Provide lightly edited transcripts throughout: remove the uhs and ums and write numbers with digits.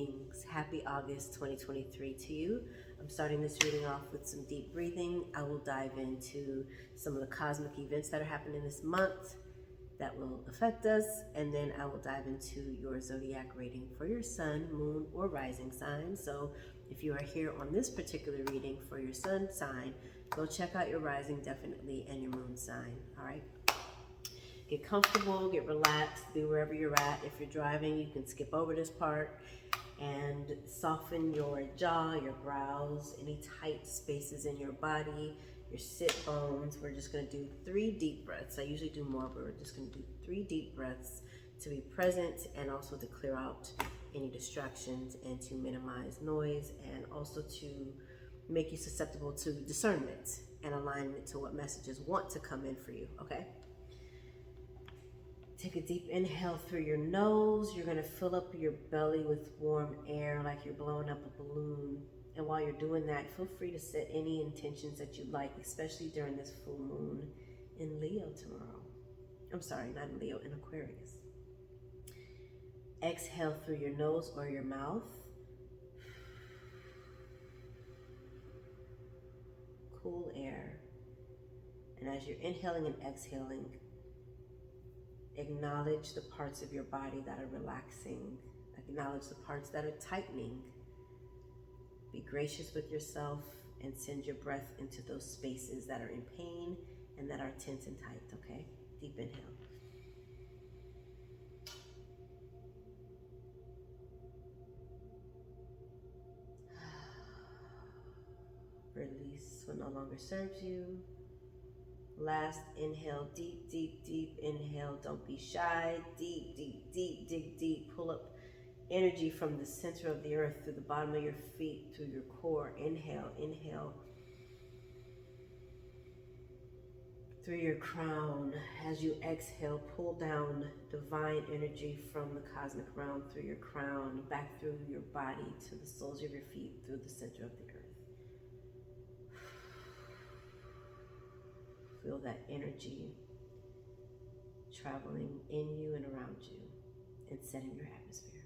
Greetings. Happy August 2023 to you. I'm starting this reading off with some deep breathing. I will dive into some of the cosmic events that are happening this month that will affect us, and then I will dive into your zodiac rating for your sun, moon, or rising sign. So if you are here on this particular reading for your sun sign, go check out your rising definitely and your moon sign. All right. Get comfortable, get relaxed, be wherever you're at. If you're driving, you can skip over this part and soften your jaw, your brows, any tight spaces in your body, your sit bones. We're just gonna do 3 deep breaths. I usually do more, but we're just gonna do 3 deep breaths to be present and also to clear out any distractions and to minimize noise and also to make you susceptible to discernment and alignment to what messages want to come in for you, okay? Take a deep inhale through your nose. You're gonna fill up your belly with warm air like you're blowing up a balloon. And while you're doing that, feel free to set any intentions that you like, especially during this full moon in Leo tomorrow. I'm sorry, not in Leo, in Aquarius. Exhale through your nose or your mouth. Cool air. And as you're inhaling and exhaling, acknowledge the parts of your body that are relaxing. Acknowledge the parts that are tightening. Be gracious with yourself and send your breath into those spaces that are in pain and that are tense and tight, okay? Deep inhale. Release what no longer serves you. Last inhale, deep, deep, deep inhale. Don't be shy. Deep, deep, deep, dig deep. Pull up energy from the center of the earth through the bottom of your feet, through your core. Inhale, inhale. Through your crown. As you exhale, pull down divine energy from the cosmic realm through your crown, back through your body to the soles of your feet, through the center of the earth. Feel that energy traveling in you and around you and setting your atmosphere.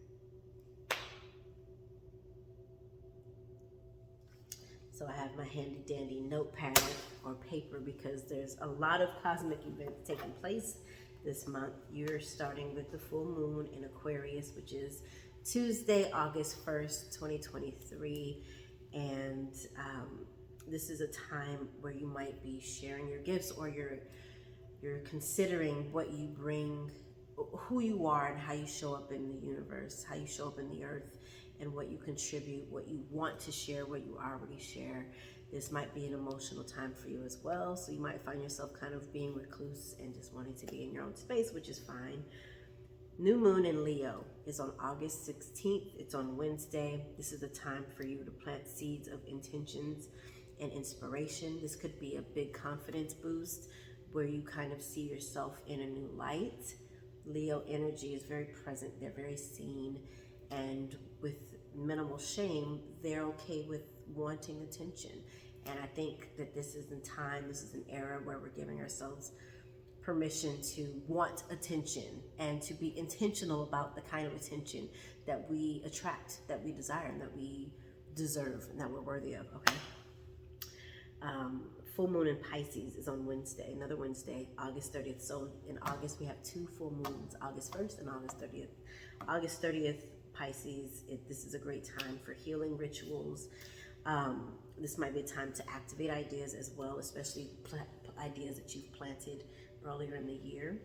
So I have my handy dandy notepad or paper because there's a lot of cosmic events taking place this month. You're starting with the full moon in Aquarius, which is Tuesday, August 1st, 2023. And this is a time where you might be sharing your gifts, or you're considering what you bring, who you are and how you show up in the universe, how you show up in the earth, and what you contribute, what you want to share, what you already share. This might be an emotional time for you as well, so you might find yourself kind of being recluse and just wanting to be in your own space, which is fine. New moon in Leo is on August 16th. It's on Wednesday. This is a time for you to plant seeds of intentions and inspiration. This could be a big confidence boost where you kind of see yourself in a new light. Leo energy is very present. They're very seen, and with minimal shame, they're okay with wanting attention. And I think that this is an era where we're giving ourselves permission to want attention and to be intentional about the kind of attention that we attract, that we desire, and that we deserve, and that we're worthy of, okay? Full moon in Pisces is on Wednesday, another Wednesday, August 30th. So in August, we have 2 full moons, August 1st and August 30th. August 30th, Pisces, this is a great time for healing rituals. This might be a time to activate ideas as well, especially ideas that you've planted earlier in the year.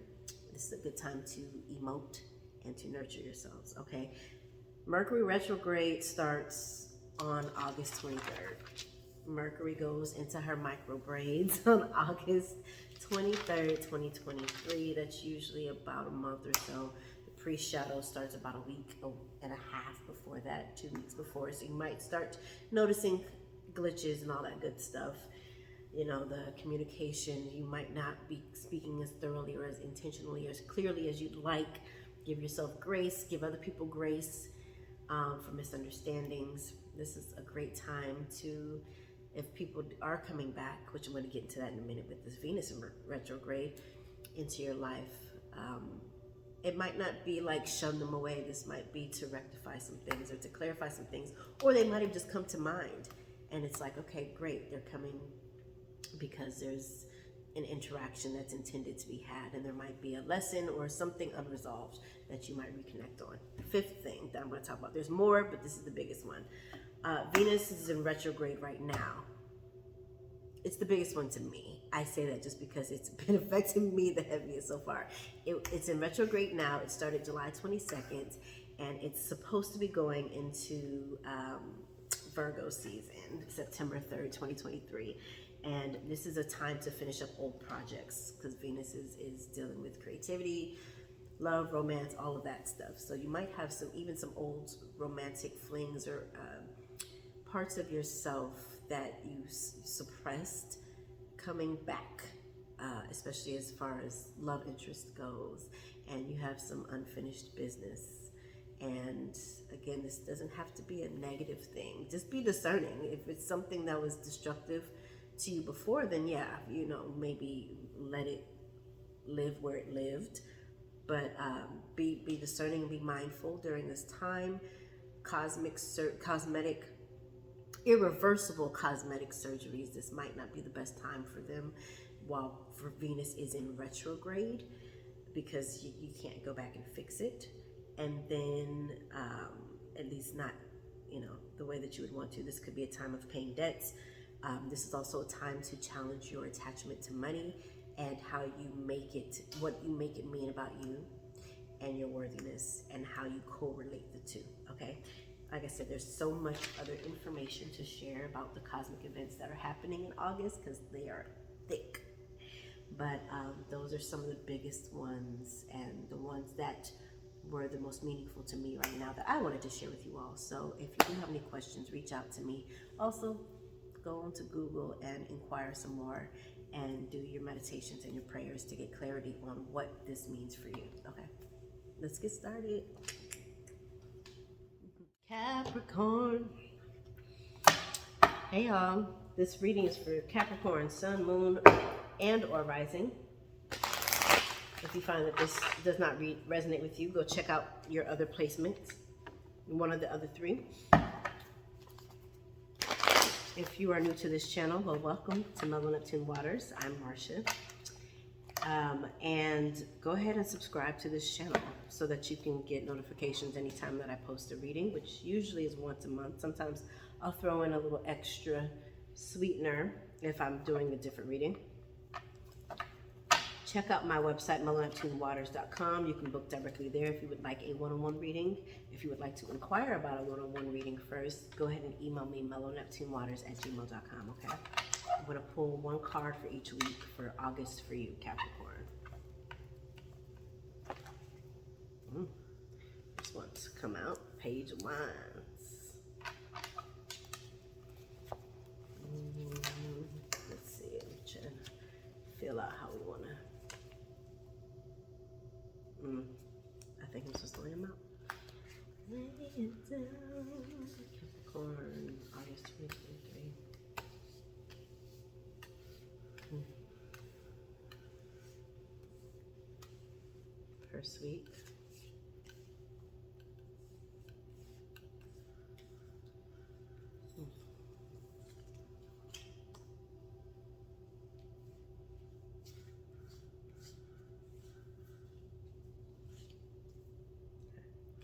This is a good time to emote and to nurture yourselves, okay? Mercury retrograde starts on August 23rd. Mercury goes into her micro braids on August 23rd, 2023. That's usually about a month or so. The pre-shadow starts about a week and a half before that, 2 weeks before. So you might start noticing glitches and all that good stuff. You know, the communication, you might not be speaking as thoroughly or as intentionally or as clearly as you'd like. Give yourself grace, give other people grace for misunderstandings. This is a great time to, if people are coming back, which I'm going to get into that in a minute with this Venus in retrograde into your life, it might not be like shun them away. This might be to rectify some things or to clarify some things, or they might have just come to mind. And it's like, okay, great, they're coming because there's an interaction that's intended to be had, and there might be a lesson or something unresolved that you might reconnect on. The fifth thing that I'm going to talk about, there's more, but this is the biggest one. Venus is in retrograde right now. It's the biggest one to me. I say that just because it's been affecting me the heaviest so far. It's in retrograde now. It started July 22nd, and it's supposed to be going into Virgo season, September 3rd, 2023. And this is a time to finish up old projects, because Venus is dealing with creativity, love, romance, all of that stuff. So you might have even some old romantic flings or parts of yourself that you suppressed coming back, especially as far as love interest goes. And you have some unfinished business. And again, this doesn't have to be a negative thing. Just be discerning. If it's something that was destructive to you before, then yeah, maybe let it live where it lived. But be discerning and be mindful during this time. Irreversible cosmetic surgeries, this might not be the best time for them for Venus is in retrograde, because you can't go back and fix it. And then at least not the way that you would want to. This could be a time of paying debts. This is also a time to challenge your attachment to money and how you make it, what you make it mean about you and your worthiness, and how you correlate the two, okay? Like I said, there's so much other information to share about the cosmic events that are happening in August, because they are thick. But those are some of the biggest ones, and the ones that were the most meaningful to me right now that I wanted to share with you all. So if you do have any questions, reach out to me. Also, go onto Google and inquire some more and do your meditations and your prayers to get clarity on what this means for you. Okay, let's get started. Capricorn. Hey y'all, this reading is for Capricorn, Sun, Moon, and or Rising. If you find that this does not resonate with you, go check out your other placements, one of the other three. If you are new to this channel, well, welcome to Mellow Neptune Waters. I'm Marsha. And go ahead and subscribe to this channel so that you can get notifications anytime that I post a reading, which usually is once a month. Sometimes I'll throw in a little extra sweetener if I'm doing a different reading. Check out my website, mellow9waters.com. You can book directly there if you would like a one-on-one reading. If you would like to inquire about a one-on-one reading first, go ahead and email me, mellow9waters@gmail.com, okay? I'm going to pull one card for each week for August for you, Capricorn. This one's come out, Page of Wands. Let's see, I'm trying to feel out how we want to. I think I'm supposed to lay them out. Lay it down. Capricorn, August 2023. First week.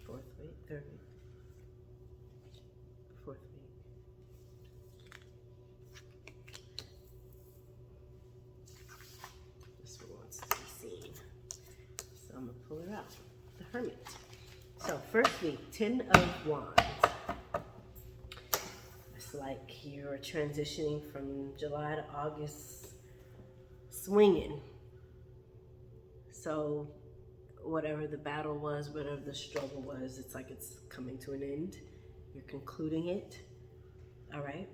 Fourth week, third week, fourth week. This one wants to be seen. So I'm going to pull her out. The Hermit. So first week, 10 of Wands. It's like you're transitioning from July to August, swinging. So whatever the battle was, whatever the struggle was, it's like it's coming to an end. You're concluding it. All right.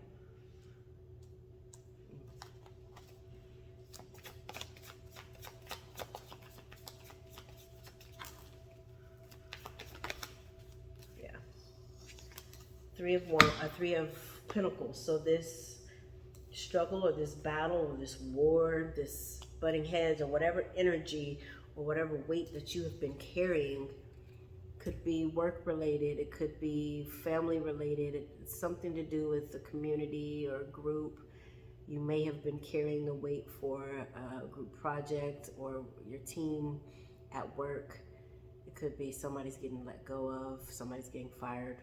Yeah. Three of Pentacles. So this struggle or this battle or this war, this butting heads or whatever energy or whatever weight that you have been carrying. Could be work related, it could be family related, it's something to do with the community or group. You may have been carrying the weight for a group project or your team at work. It could be somebody's getting let go of, somebody's getting fired.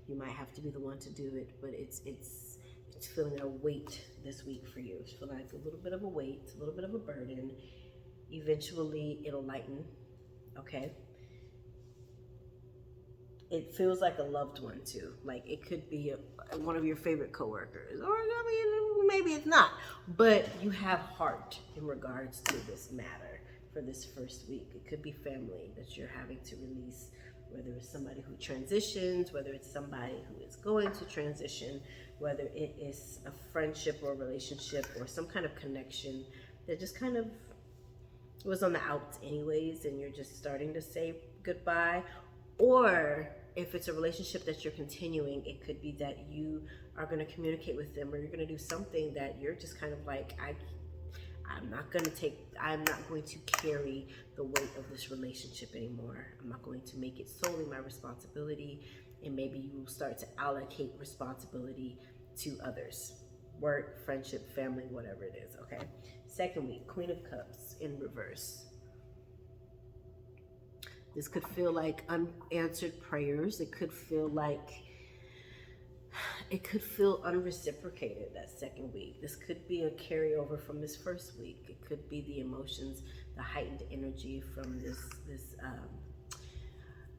You might have to be the one to do it, but it's feeling a weight this week for you. It's feeling like a little bit of a weight, a little bit of a burden. Eventually it'll lighten, okay? It feels like a loved one too. Like it could be one of your favorite coworkers, or I mean, maybe it's not, but you have heart in regards to this matter for this first week. It could be family that you're having to release, whether it's somebody who transitions, whether it's somebody who is going to transition, whether it is a friendship or relationship or some kind of connection that just kind of was on the outs anyways, and you're just starting to say goodbye. Or if it's a relationship that you're continuing, it could be that you are going to communicate with them, or you're going to do something that you're just kind of like, I'm not going to carry the weight of this relationship anymore. I'm not going to make it solely my responsibility, and maybe you will start to allocate responsibility to others. Work, friendship, family, whatever it is, okay? Second week, Queen of Cups in reverse. This could feel like unanswered prayers. It could feel unreciprocated that second week. This could be a carryover from this first week. It could be the emotions, the heightened energy from this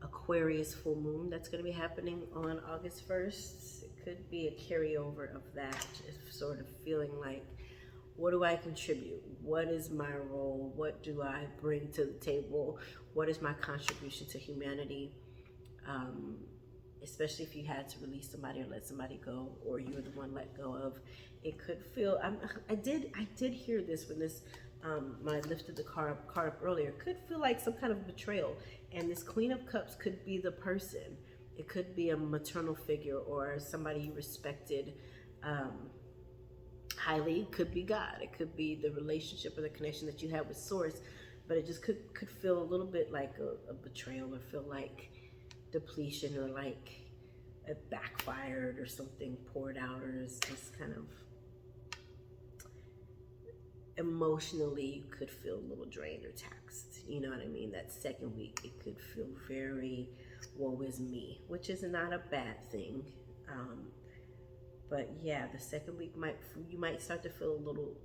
Aquarius full moon that's going to be happening on August 1st. It could be a carryover of that, just sort of feeling like, what do I contribute? What is my role? What do I bring to the table? What is my contribution to humanity? Especially if you had to release somebody or let somebody go, or you were the one let go of. It could feel, I did hear this when I lifted the card up earlier. It could feel like some kind of betrayal. And this Queen of Cups could be the person. It could be a maternal figure or somebody you respected highly. It could be God. It could be the relationship or the connection that you have with Source. But it just could feel a little bit like a betrayal, or feel like depletion, or like it backfired, or something poured out, or is just kind of emotionally you could feel a little drained or taxed. You know what I mean? That second week, it could feel very woe is me, which is not a bad thing. But yeah, the second week you might start to feel a little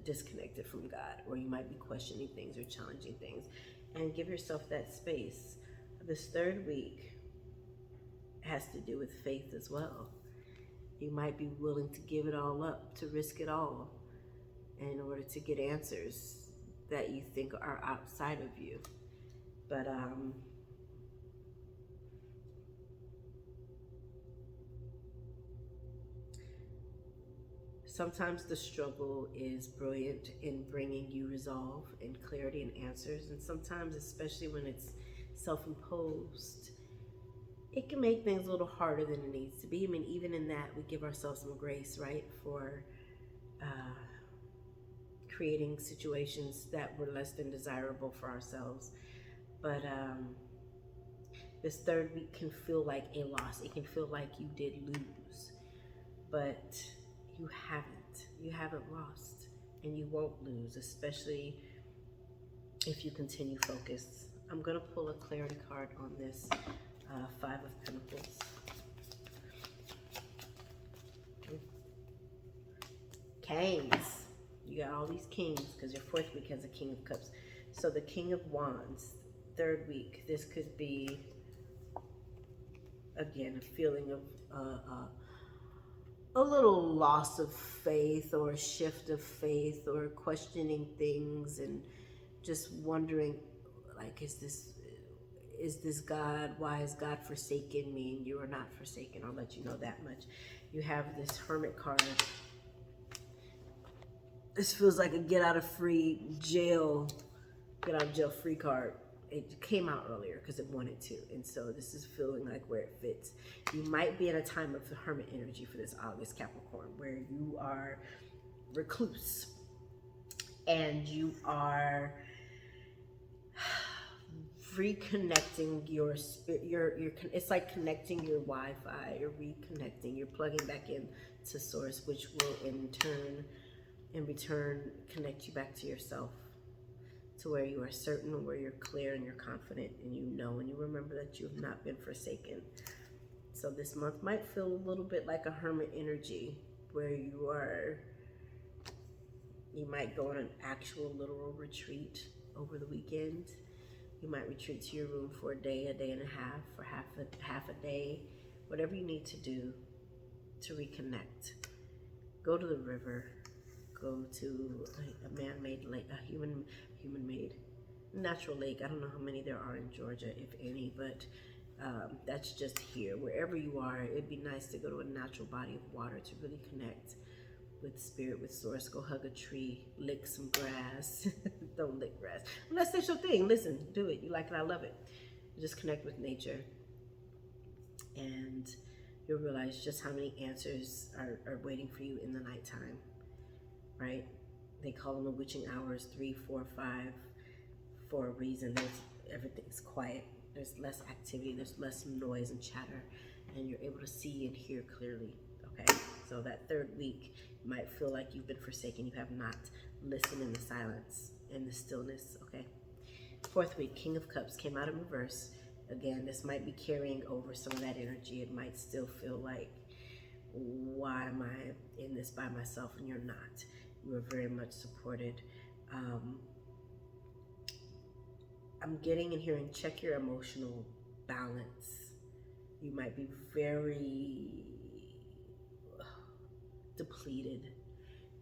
disconnected from God, or you might be questioning things or challenging things, and give yourself that space. This third week has to do with faith as well. You might be willing to give it all up, to risk it all, in order to get answers that you think are outside of you. But sometimes the struggle is brilliant in bringing you resolve and clarity and answers. And sometimes, especially when it's self-imposed, it can make things a little harder than it needs to be. I mean, even in that, we give ourselves some grace, right? For creating situations that were less than desirable for ourselves. But this third week can feel like a loss. It can feel like you did lose, but you haven't lost, and you won't lose, especially if you continue focused. I'm gonna pull a clarity card on this Five of Pentacles. Kings. You got all these kings because your fourth week has a King of Cups. So the King of Wands, third week, this could be, again, a feeling of a little loss of faith, or a shift of faith, or questioning things and just wondering, like, is this God? Why has God forsaken me? And you are not forsaken. I'll let you know that much. You have this Hermit card. This feels like a get out of jail free card. It came out earlier because it wanted to, and so this is feeling like where it fits. You might be in a time of the Hermit energy for this August, Capricorn, where you are recluse and you are reconnecting your spirit. It's like connecting your Wi-Fi. You're reconnecting. You're plugging back in to source, which will in return connect you back to yourself, to where you are certain, where you're clear and you're confident, and you know and you remember that you have not been forsaken. So this month might feel a little bit like a hermit energy, where you might go on an actual literal retreat over the weekend. You might retreat to your room for a day and a half, for half a day, whatever you need to do to reconnect. Go to the river, go to a man-made lake, a human-made natural lake. I don't know how many there are in Georgia, if any, but that's just here. Wherever you are, it'd be nice to go to a natural body of water to really connect with spirit, with source. Go hug a tree, lick some grass. Don't lick grass unless that's your thing. Listen, do it. You like it, I love it. Just connect with nature, and you'll realize just how many answers are waiting for you in the nighttime, right? They call them the witching hours, 3, 4, 5, for a reason. Everything's quiet. There's less activity, there's less noise and chatter, and you're able to see and hear clearly, okay? So that third week, you might feel like you've been forsaken. You have not listened in the silence, in the stillness, okay? Fourth week, King of Cups came out in reverse. Again, this might be carrying over some of that energy. It might still feel like, why am I in this by myself? And you're not. You are very much supported. I'm getting and hearing, check your emotional balance. You might be very depleted.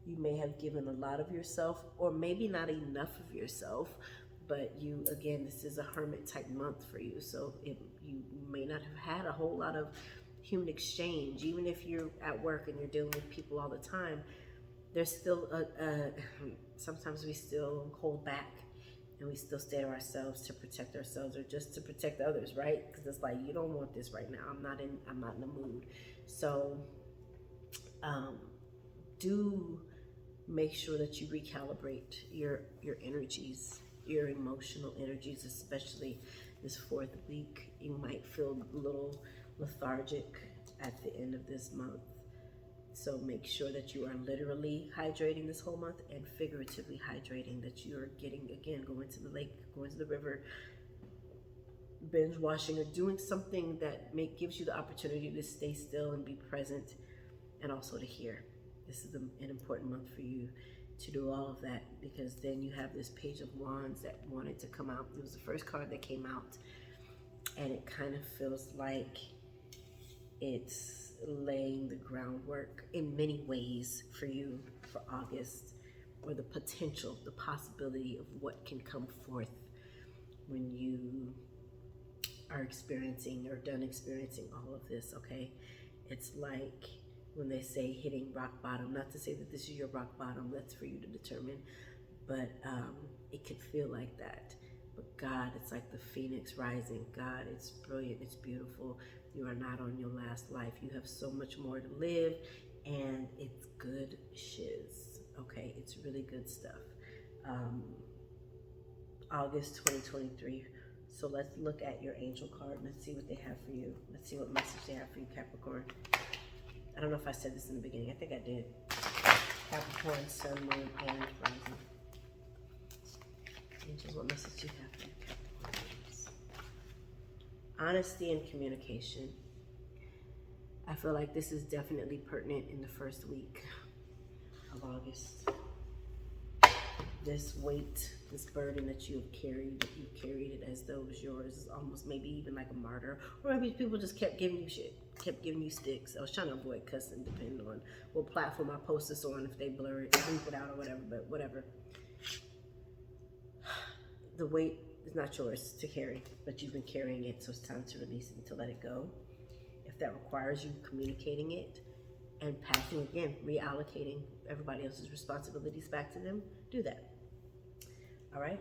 You may have given a lot of yourself, or maybe not enough of yourself, but you, again, this is a hermit type month for you. So you may not have had a whole lot of human exchange. Even if you're at work and you're dealing with people all the time, there's still sometimes we still hold back. And we still stay to ourselves to protect ourselves, or just to protect others, right? Because it's like, you don't want this right now. I'm not in the mood. So do make sure that you recalibrate your energies, your emotional energies, especially this fourth week. You might feel a little lethargic at the end of this month. So make sure that you are literally hydrating this whole month, and figuratively hydrating, that you are getting, again, going to the lake, going to the river, binge washing, or doing something that gives you the opportunity to stay still and be present, and also to hear. This is an important month for you to do all of that, because then you have this Page of Wands that wanted to come out. It was the first card that came out, and it kind of feels like it's laying the groundwork in many ways for you for August, or the potential, the possibility of what can come forth when you are experiencing or done experiencing all of this, okay? It's like when they say hitting rock bottom, not to say that this is your rock bottom, that's for you to determine, but it could feel like that. But God, it's like the phoenix rising. God, it's brilliant, it's beautiful. You are not on your last life. You have so much more to live, and it's good shiz, okay? It's really good stuff. August 2023. So let's look at your angel card. Let's see what they have for you. Let's see what message they have for you, Capricorn. I don't know if I said this in the beginning. I think I did. Capricorn, Sun, Moon, and Rising. Angels, what message do you have for you, Capricorn? Honesty and communication. I feel like this is definitely pertinent in the first week of August. This weight, this burden that you have carried it as though it was yours, almost maybe even like a martyr. Or maybe people just kept giving you shit, kept giving you sticks. I was trying to avoid cussing, depending on what platform I post this on, if they blur it, bleep it out or whatever, but whatever. The weight is not yours to carry, but you've been carrying it, so it's time to release it and to let it go. If that requires you communicating it and passing, again, reallocating everybody else's responsibilities back to them, do that. All right?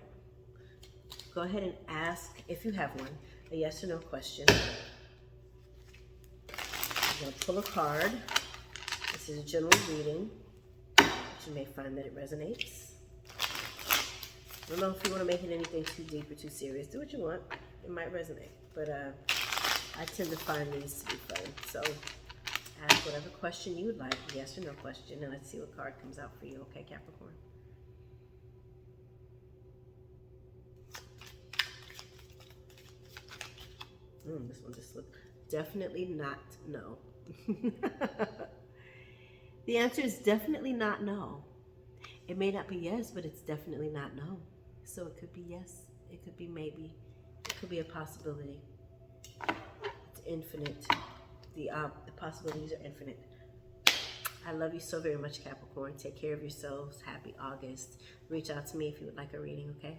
Go ahead and ask, if you have one, a yes or no question. I'm going to pull a card. This is a general reading, but you may find that it resonates. I don't know if you want to make it anything too deep or too serious. Do what you want. might resonate. But I tend to find these to be fun. So ask whatever question you would like, yes or no question, and let's see what card comes out for you, okay, Capricorn? This one just slipped. Definitely not no. The answer is definitely not no. It may not be yes, but it's definitely not no. So it could be yes, it could be maybe, it could be a possibility. It's infinite. The possibilities are infinite. I love you so very much, Capricorn. Take care of yourselves. Happy August. Reach out to me if you would like a reading, okay?